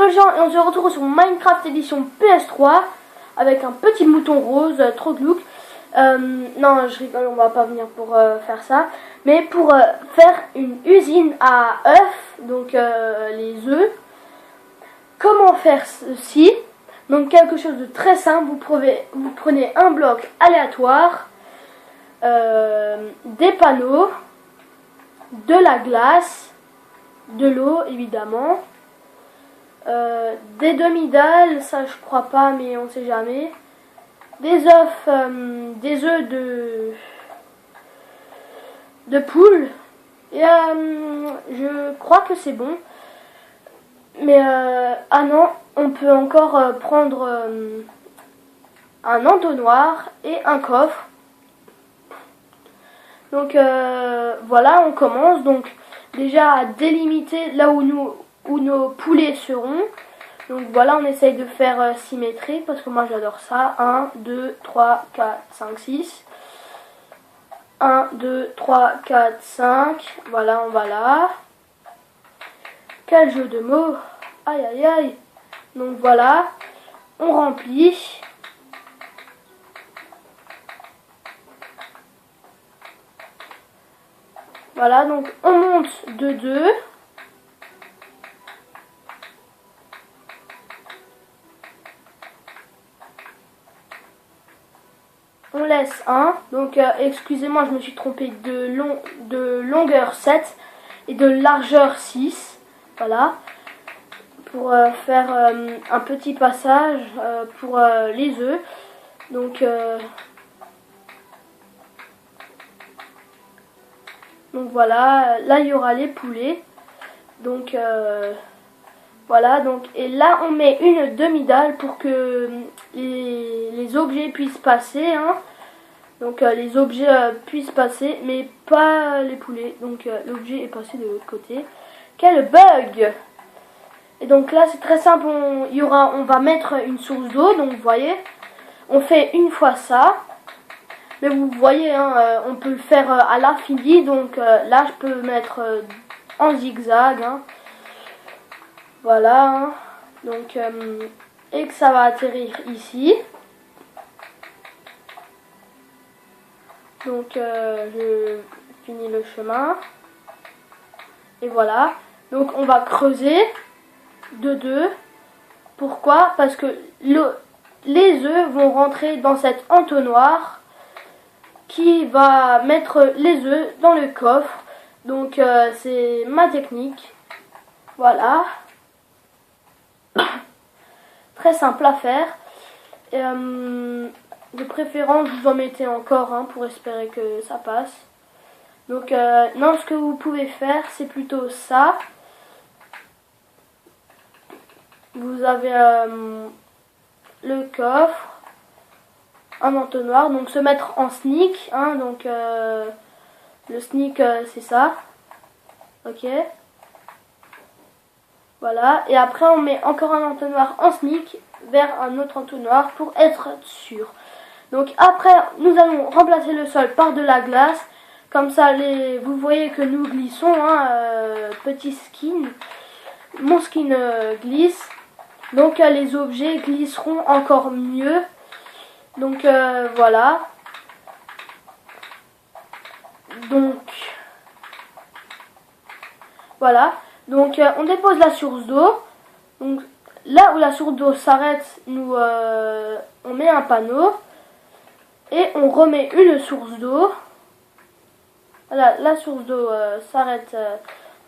peu le genre et on se retrouve sur Minecraft édition PS3 avec un petit mouton rose, trop glauque. Non, je rigole, on va pas venir pour faire ça. Mais pour faire une usine à œufs, donc les œufs. Comment faire ceci? Donc quelque chose de très simple, vous prenez un bloc aléatoire, des panneaux, de la glace, de l'eau évidemment, des demi-dalles, ça je crois pas mais on sait jamais, des œufs de poule, et je crois que c'est bon. Mais ah non, on peut encore prendre un entonnoir et un coffre. Donc voilà, on commence donc déjà à délimiter là où nos poulets seront. Donc voilà, on essaye de faire symétrique parce que moi j'adore ça. 1, 2, 3, 4, 5, 6. 1, 2, 3, 4, 5. Voilà, on va là. Quel jeu de mots. Aïe aïe aïe. Donc voilà, on remplit. Voilà, donc on monte de 2. On laisse 1. Donc excusez-moi, je me suis trompée de longueur 7 et de largeur 6. Voilà. Pour faire un petit passage pour les œufs. Donc voilà, là il y aura les poulets. Donc voilà, donc et là on met une demi-dalle pour que les objets puissent passer. Hein. Donc les objets puissent passer, mais pas les poulets. Donc l'objet est passé de l'autre côté. Quel bug! Et donc là c'est très simple, on va mettre une source d'eau, donc vous voyez, on fait une fois ça, mais vous voyez, hein, on peut le faire à l'infini, donc là je peux mettre en zigzag, hein. Voilà, hein. Donc et que ça va atterrir ici. Donc je finis le chemin, et voilà, donc on va creuser de 2. Pourquoi? Parce que les œufs vont rentrer dans cet entonnoir qui va mettre les œufs dans le coffre. Donc c'est ma technique. Voilà. Très simple à faire. Et, de préférence, vous en mettez encore pour espérer que ça passe. Donc non, ce que vous pouvez faire, c'est plutôt ça. Vous avez le coffre, un entonnoir, donc se mettre en sneak, hein, donc le sneak c'est ça, ok, voilà, et après on met encore un entonnoir en sneak vers un autre entonnoir pour être sûr. Donc après nous allons remplacer le sol par de la glace, comme ça vous voyez que nous glissons, hein, petit skin, mon skin glisse. Donc les objets glisseront encore mieux. Donc voilà. Donc voilà. Donc on dépose la source d'eau. Donc là où la source d'eau s'arrête, on met un panneau et on remet une source d'eau. Voilà, la source d'eau s'arrête.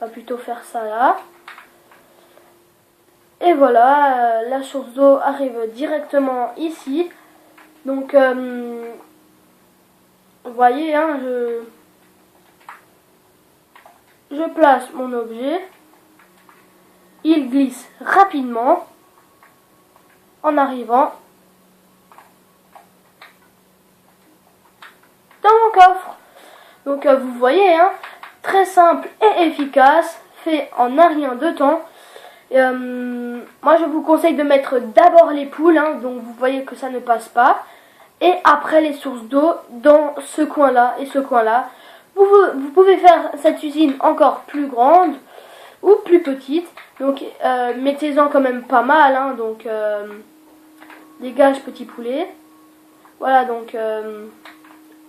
On va plutôt faire ça là. Et voilà, la source d'eau arrive directement ici. Donc, vous voyez, hein, je place mon objet. Il glisse rapidement en arrivant dans mon coffre. Donc, vous voyez, hein, très simple et efficace, fait en un rien de temps. Moi je vous conseille de mettre d'abord les poules, hein, donc vous voyez que ça ne passe pas, et après les sources d'eau dans ce coin là et ce coin là. Vous pouvez faire cette usine encore plus grande, ou plus petites. Donc mettez-en quand même pas mal, hein, donc dégage petit poulet. Voilà, donc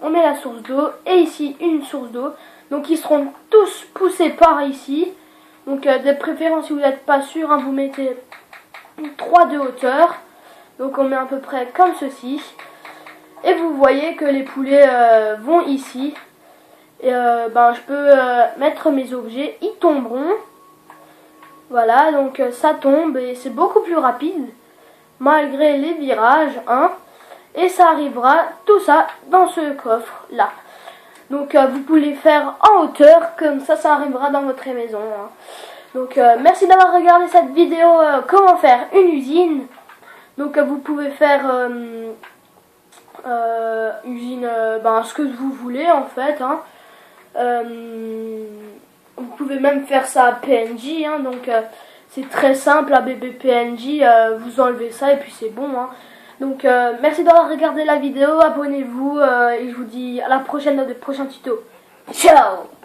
on met la source d'eau et ici une source d'eau. Donc ils seront tous poussés par ici. Donc de préférence, si vous n'êtes pas sûr, hein, vous mettez 3 de hauteur. Donc on met à peu près comme ceci. Et vous voyez que les poulets vont ici. Et je peux mettre mes objets, ils tomberont. Voilà, donc ça tombe et c'est beaucoup plus rapide. Malgré les virages, hein. Et ça arrivera, tout ça, dans ce coffre là. Donc vous pouvez faire en hauteur, comme ça arrivera dans votre maison, hein. Donc merci d'avoir regardé cette vidéo, comment faire une usine. Donc vous pouvez faire usine, ce que vous voulez en fait, hein. Vous pouvez même faire ça à PNJ, hein, donc c'est très simple, à BBPNJ, vous enlevez ça et puis c'est bon, hein. Donc merci d'avoir regardé la vidéo, abonnez-vous et je vous dis à la prochaine dans de prochains tutos. Ciao!